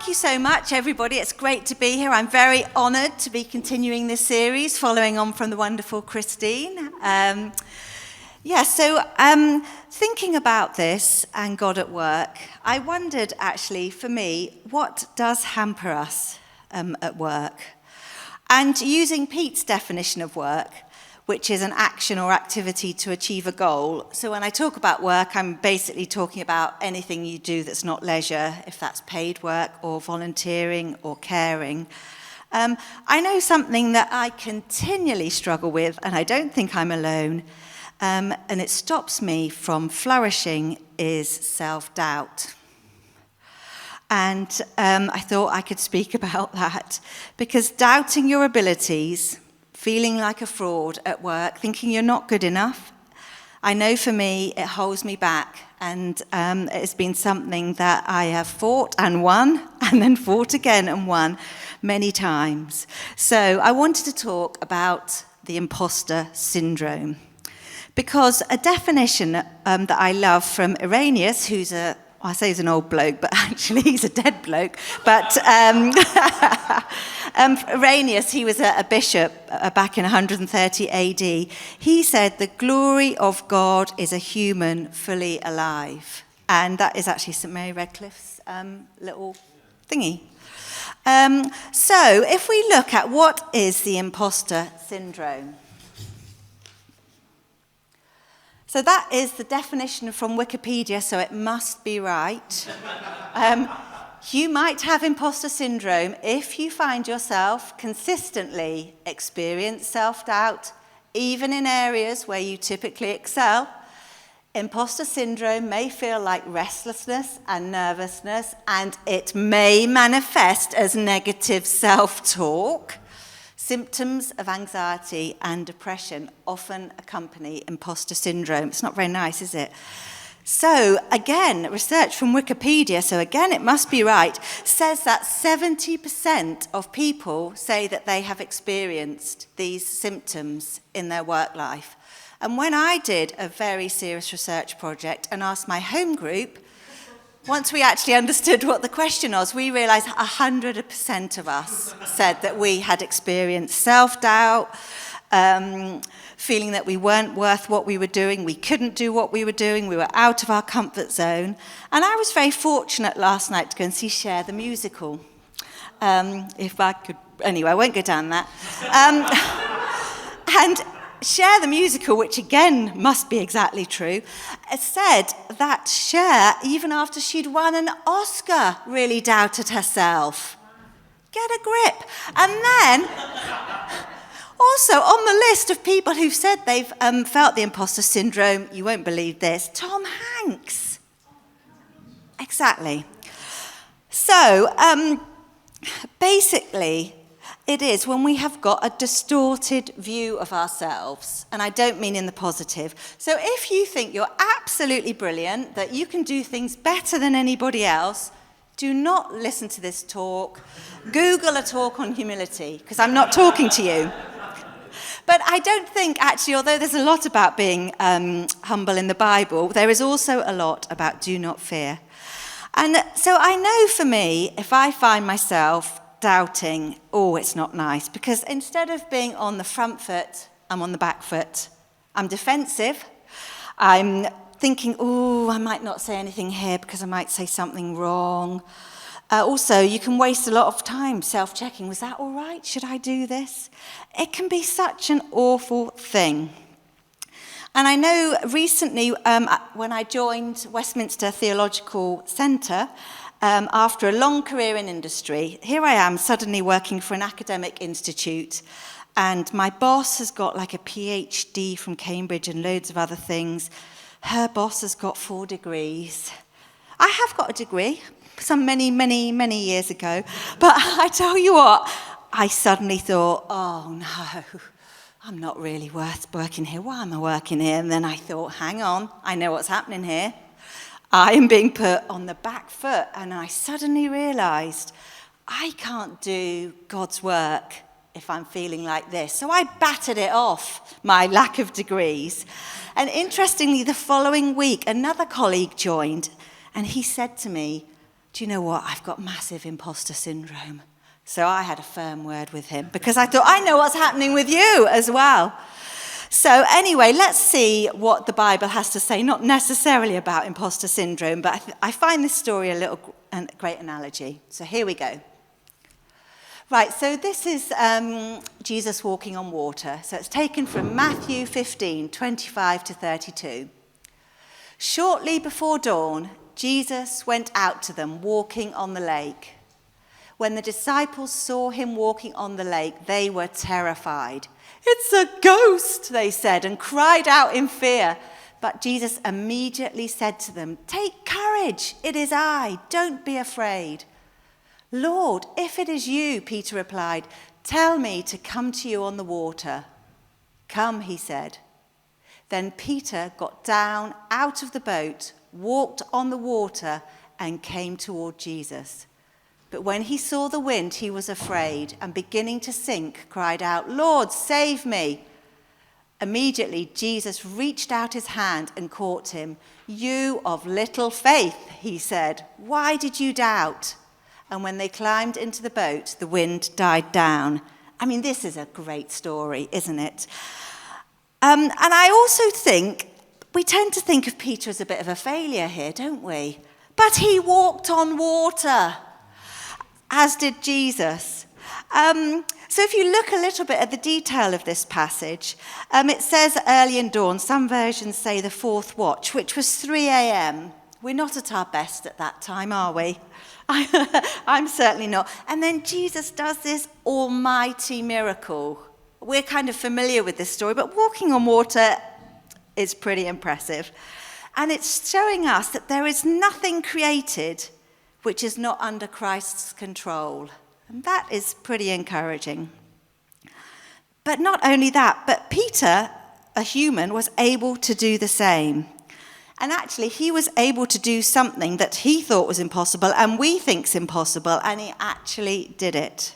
thank you so much, everybody. It's great to be here. I'm very honoured to be continuing this series, following on from the wonderful Christine. Thinking about this and God at work, I wondered, actually, for me, what does hamper us at work? And using Pete's definition of work, which is an action or activity to achieve a goal. So when I talk about work, I'm basically talking about anything you do that's not leisure, if that's paid work or volunteering or caring. I know something that I continually struggle with, and I don't think I'm alone, and it stops me from flourishing, is self-doubt. And I thought I could speak about that, because doubting your abilities, feeling like a fraud at work, thinking you're not good enough, I know for me it holds me back, and it's been something that I have fought and won, and then fought again and won many times. So I wanted to talk about the imposter syndrome, because a definition that I love from Irenaeus, who's I say he's an old bloke, but actually he's a dead bloke. But Irenaeus, he was a bishop back in 130 AD. He said, "The glory of God is a human fully alive." And that is actually St. Mary Redcliffe's little thingy. So if we look at what is the imposter syndrome. So that is the definition from Wikipedia, so it must be right. You might have imposter syndrome if you find yourself consistently experience self-doubt, even in areas where you typically excel. Imposter syndrome may feel like restlessness and nervousness, and it may manifest as negative self-talk. Symptoms of anxiety and depression often accompany imposter syndrome. It's not very nice, is it? So, again, research from Wikipedia, so again, it must be right, says that 70% of people say that they have experienced these symptoms in their work life. And when I did a very serious research project and asked my home group, once we actually understood what the question was, we realised 100% of us said that we had experienced self-doubt, feeling that we weren't worth what we were doing, we couldn't do what we were doing, we were out of our comfort zone. And I was very fortunate last night to go and see Cher the musical. If I could, anyway, I won't go down that. And Cher the musical, which again must be exactly true, said that Cher, even after she'd won an Oscar, really doubted herself. Get a grip. And then, also on the list of people who've said they've felt the imposter syndrome, you won't believe this, Tom Hanks. Exactly. So, basically, it is when we have got a distorted view of ourselves, and I don't mean in the positive. So if you think you're absolutely brilliant, that you can do things better than anybody else, do not listen to this talk. Google a talk on humility, because I'm not talking to you. But I don't think, actually, although there's a lot about being humble in the Bible, there is also a lot about do not fear. And so I know for me, if I find myself doubting, oh, it's not nice, because instead of being on the front foot, I'm on the back foot. I'm defensive. I'm thinking, oh, I might not say anything here because I might say something wrong. Also, you can waste a lot of time self-checking. Was that all right? Should I do this? It can be such an awful thing. And I know recently when I joined Westminster Theological Centre, after a long career in industry, here I am suddenly working for an academic institute, and my boss has got like a PhD from Cambridge and loads of other things. Her boss has got 4 degrees. I have got a degree, some many years ago, but I tell you what, I suddenly thought, oh no, I'm not really worth working here. Why am I working here? And then I thought, hang on, I know what's happening here. I am being put on the back foot, and I suddenly realised I can't do God's work if I'm feeling like this. So I battered it off, my lack of degrees. And interestingly, the following week, another colleague joined, and he said to me, do you know what? I've got massive imposter syndrome. So I had a firm word with him because I thought, I know what's happening with you as well. So anyway, let's see what the Bible has to say, not necessarily about imposter syndrome, but I find this story a great analogy. So here we go. Right, so this is Jesus walking on water. So it's taken from Matthew 15, 25 to 32. Shortly before dawn, Jesus went out to them walking on the lake. When the disciples saw him walking on the lake, they were terrified. "It's a ghost," they said, and cried out in fear. But Jesus immediately said to them, "Take courage, it is I, don't be afraid." "Lord, if it is you," Peter replied, "tell me to come to you on the water." "Come," he said. Then Peter got down out of the boat, walked on the water, and came toward Jesus. But when he saw the wind, he was afraid, and beginning to sink, cried out, "Lord, save me." Immediately Jesus reached out his hand and caught him. "You of little faith," he said, "why did you doubt?" And when they climbed into the boat, the wind died down. I mean, this is a great story, isn't it? And I also think, we tend to think of Peter as a bit of a failure here, don't we? But he walked on water, as did Jesus. So if you look a little bit at the detail of this passage, it says early in dawn. Some versions say the fourth watch, which was 3 a.m. We're not at our best at that time, are we? I'm certainly not. And then Jesus does this almighty miracle. We're kind of familiar with this story, but walking on water is pretty impressive. And it's showing us that there is nothing created which is not under Christ's control. And that is pretty encouraging. But not only that, but Peter, a human, was able to do the same. And actually, he was able to do something that he thought was impossible and we think's impossible, and he actually did it.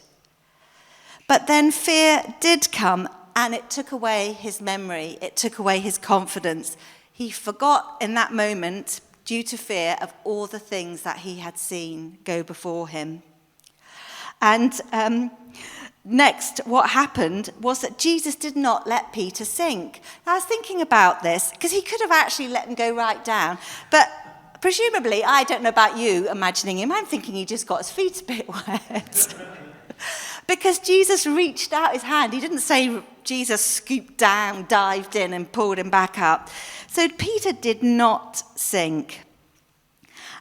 But then fear did come, and it took away his memory. It took away his confidence. He forgot in that moment, due to fear, of all the things that he had seen go before him. And next, what happened was that Jesus did not let Peter sink. Now, I was thinking about this, because he could have actually let him go right down. But presumably, I don't know about you imagining him, I'm thinking he just got his feet a bit wet. Because Jesus reached out his hand. He didn't say Jesus scooped down, dived in, and pulled him back up. So Peter did not sink.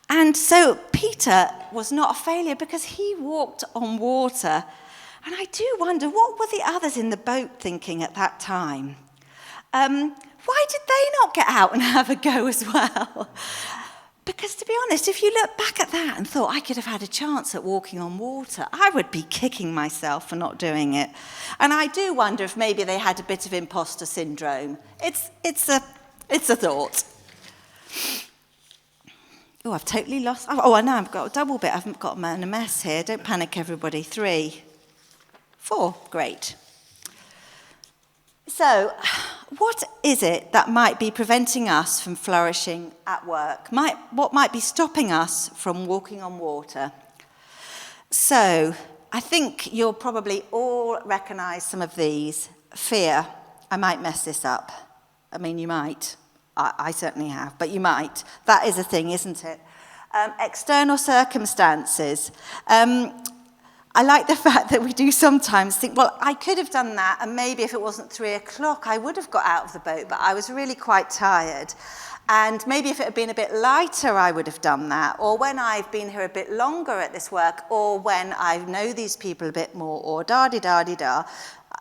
And so Peter was not a failure because he walked on water. And I do wonder, what were the others in the boat thinking at that time? Why did they not get out and have a go as well? Because to be honest, if you look back at that and thought I could have had a chance at walking on water, I would be kicking myself for not doing it. And I do wonder if maybe they had a bit of imposter syndrome. It's a thought. Oh, I've totally lost. Oh, I know, I've got a double bit. I've got in a mess here. Don't panic, everybody. 3, 4, great. So, what is it that might be preventing us from flourishing at work? What might be stopping us from walking on water? So, I think you'll probably all recognise some of these. Fear. I might mess this up. I mean, you might. I certainly have, but you might. That is a thing, isn't it? External circumstances. I like the fact that we do sometimes think, well, I could have done that, and maybe if it wasn't 3 o'clock, I would have got out of the boat, but I was really quite tired. And maybe if it had been a bit lighter, I would have done that. Or when I've been here a bit longer at this work, or when I know these people a bit more, or da-di-da-di-da.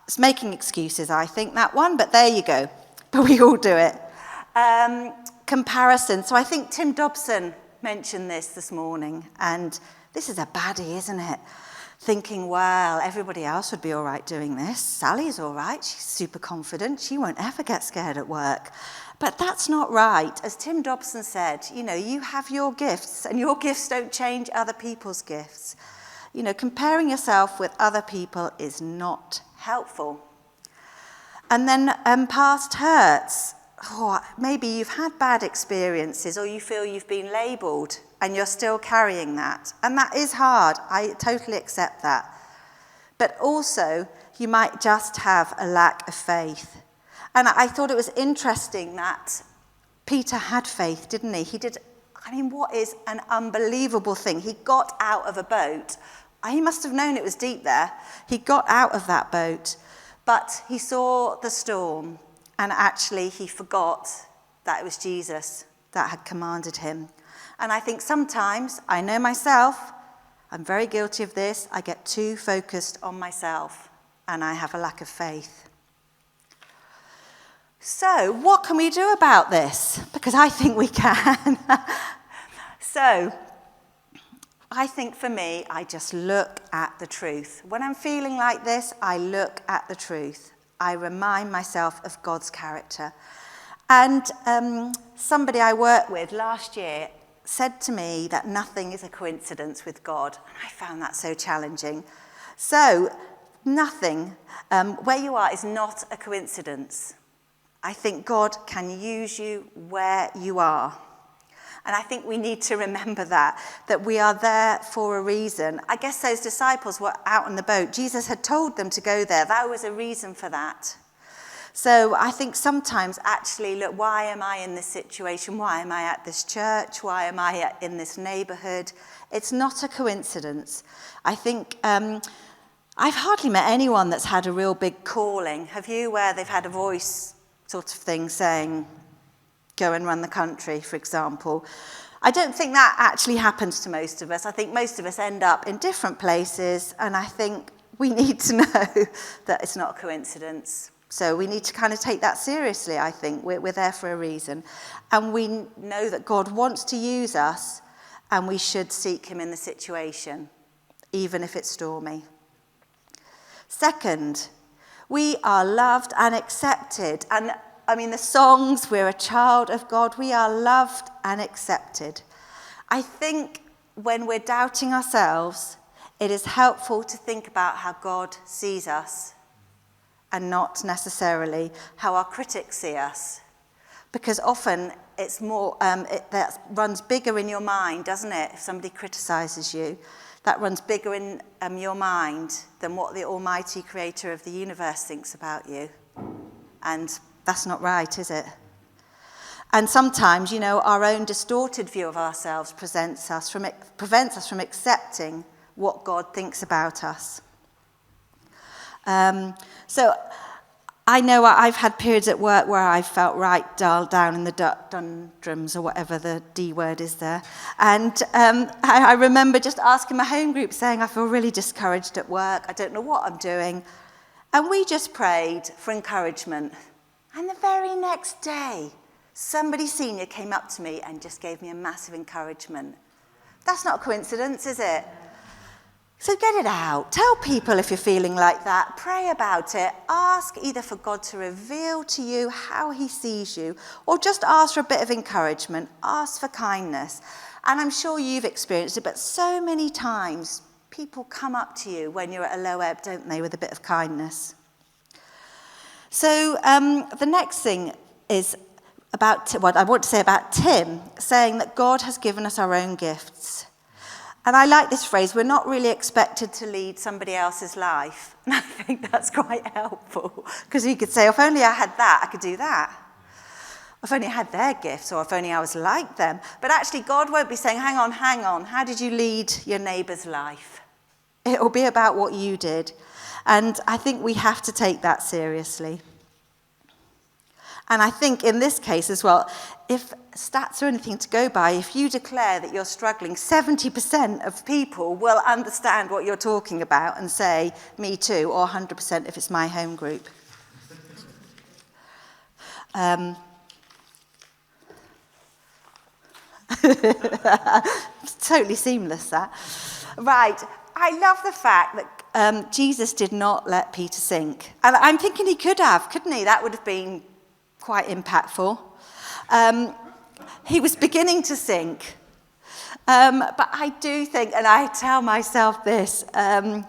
It's making excuses, I think, that one, but there you go. But we all do it. Comparison. So I think Tim Dobson mentioned this morning, and this is a baddie, isn't it? Thinking, well, everybody else would be all right doing this. Sally's all right. She's super confident. She won't ever get scared at work. But that's not right. As Tim Dobson said, you have your gifts, and your gifts don't change other people's gifts. Comparing yourself with other people is not helpful. And then past hurts. Maybe you've had bad experiences, or you feel you've been labelled and you're still carrying that. And that is hard. I totally accept that. But also, you might just have a lack of faith. And I thought it was interesting that Peter had faith, didn't he? What is an unbelievable thing? He got out of a boat. He must have known it was deep there. He got out of that boat, but he saw the storm, and actually he forgot that it was Jesus that had commanded him. And I think sometimes, I know myself, I'm very guilty of this, I get too focused on myself, and I have a lack of faith. So, what can we do about this? Because I think we can. So, I think for me, I just look at the truth. When I'm feeling like this, I look at the truth. I remind myself of God's character. And somebody I worked with last year said to me that nothing is a coincidence with God. And I found that so challenging. So, nothing, where you are, is not a coincidence. I think God can use you where you are. And I think we need to remember that we are there for a reason. I guess those disciples were out on the boat. Jesus had told them to go there. That was a reason for that. So I think sometimes actually, look, why am I in this situation? Why am I at this church? Why am I in this neighborhood? It's not a coincidence. I think I've hardly met anyone that's had a real big calling. Have you, where they've had a voice sort of thing saying, go and run the country, for example? I don't think that actually happens to most of us. I think most of us end up in different places, and I think we need to know that it's not a coincidence. So we need to kind of take that seriously, I think. We're there for a reason. And we know that God wants to use us, and we should seek him in the situation, even if it's stormy. Second, we are loved and accepted. And the songs, we're a child of God, we are loved and accepted. I think when we're doubting ourselves, it is helpful to think about how God sees us and not necessarily how our critics see us. Because often it's more, that runs bigger in your mind, doesn't it? If somebody criticizes you, that runs bigger in your mind than what the almighty creator of the universe thinks about you. And that's not right, is it? And sometimes, our own distorted view of ourselves prevents us from accepting what God thinks about us. So I know I've had periods at work where I felt right down in the doldrums, or whatever the D word is there. And I remember just asking my home group, saying, I feel really discouraged at work. I don't know what I'm doing. And we just prayed for encouragement. And the very next day, somebody senior came up to me and just gave me a massive encouragement. That's not a coincidence, is it? So get it out. Tell people if you're feeling like that. Pray about it. Ask either for God to reveal to you how he sees you, or just ask for a bit of encouragement. Ask for kindness. And I'm sure you've experienced it, but so many times people come up to you when you're at a low ebb, don't they, with a bit of kindness. So the next thing is about what I want to say about Tim, saying that God has given us our own gifts. And I like this phrase, we're not really expected to lead somebody else's life. And I think that's quite helpful, because you could say, if only I had that, I could do that. If only I had their gifts, or if only I was like them. But actually, God won't be saying, hang on, how did you lead your neighbour's life? It will be about what you did. And I think we have to take that seriously. And I think in this case as well, if stats are anything to go by, if you declare that you're struggling, 70% of people will understand what you're talking about and say, me too, or 100% if it's my home group. It's totally seamless, that. Right, I love the fact that Jesus did not let Peter sink. And I'm thinking he could have, couldn't he? That would have been quite impactful. He was beginning to sink. But I do think, and I tell myself this,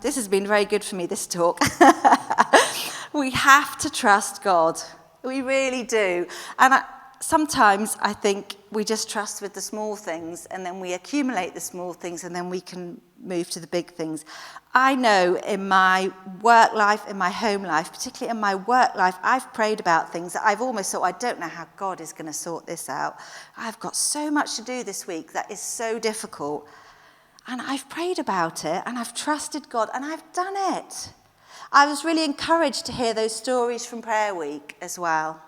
this has been very good for me, this talk. We have to trust God. We really do. And sometimes I think we just trust with the small things, and then we accumulate the small things, and then we can move to the big things. I know in my work life, in my home life, particularly in my work life, I've prayed about things that I've almost thought, I don't know how God is going to sort this out. I've got so much to do this week that is so difficult. And I've prayed about it, and I've trusted God, and I've done it. I was really encouraged to hear those stories from Prayer Week as well.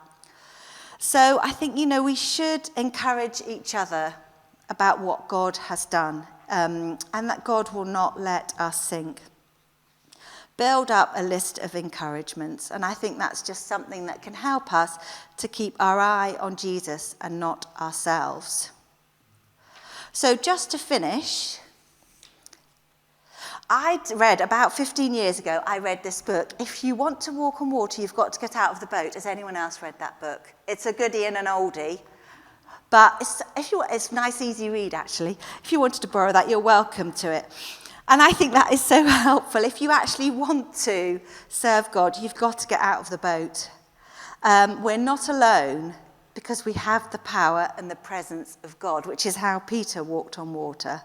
So I think, we should encourage each other about what God has done, and that God will not let us sink. Build up a list of encouragements, and I think that's just something that can help us to keep our eye on Jesus and not ourselves. So just to finish, I'd read about 15 years ago, I read this book. If you want to walk on water, you've got to get out of the boat. Has anyone else read that book? It's a goodie and an oldie. But it's a nice, easy read, actually. If you wanted to borrow that, you're welcome to it. And I think that is so helpful. If you actually want to serve God, you've got to get out of the boat. We're not alone because we have the power and the presence of God, which is how Peter walked on water.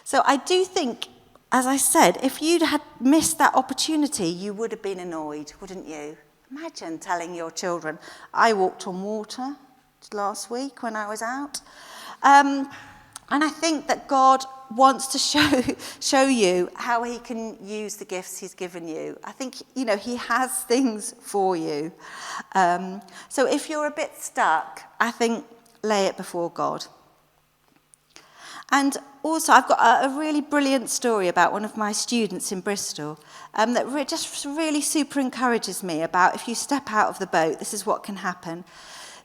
So I do think, as I said, if you'd had missed that opportunity, you would have been annoyed, wouldn't you? Imagine telling your children, I walked on water last week when I was out. And I think that God wants to show you how he can use the gifts he's given you. I think, he has things for you. So if you're a bit stuck, I think lay it before God. And also, I've got a really brilliant story about one of my students in Bristol that just really super encourages me about if you step out of the boat, this is what can happen.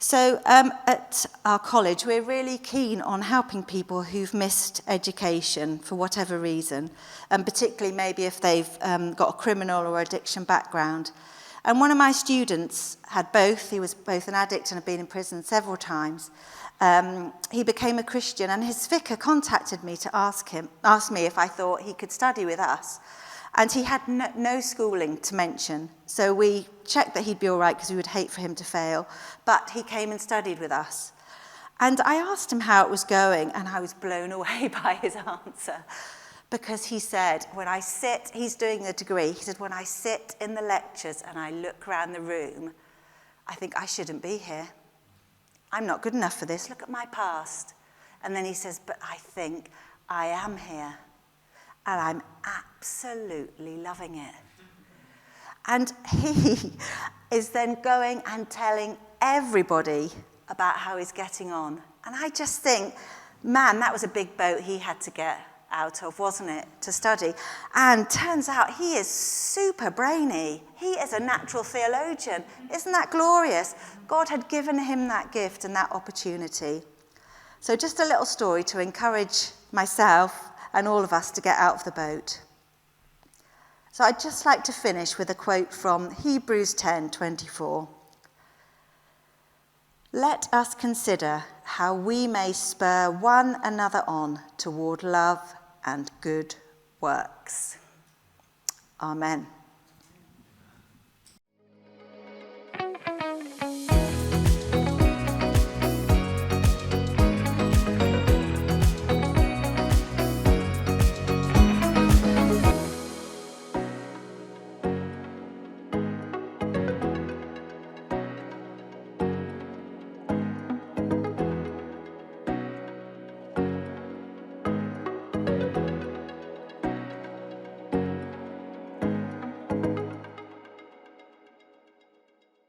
So at our college, we're really keen on helping people who've missed education for whatever reason, and particularly maybe if they've got a criminal or addiction background. And one of my students had both. He was both an addict and had been in prison several times. He became a Christian, and his vicar contacted me to ask me if I thought he could study with us. And he had no schooling to mention, so we checked that he'd be all right because we would hate for him to fail, but he came and studied with us. And I asked him how it was going, and I was blown away by his answer, because he said, he's doing a degree, he said, when I sit in the lectures and I look around the room, I think I shouldn't be here. I'm not good enough for this. Look at my past. And then he says, but I think I am here. And I'm absolutely loving it. And he is then going and telling everybody about how he's getting on. And I just think, man, that was a big boat he had to get out of, wasn't it, to study. And turns out he is super brainy. He is a natural theologian. Isn't that glorious? God had given him that gift and that opportunity. So just a little story to encourage myself and all of us to get out of the boat. So I'd just like to finish with a quote from Hebrews 10:24. Let us consider how we may spur one another on toward love and good works. Amen.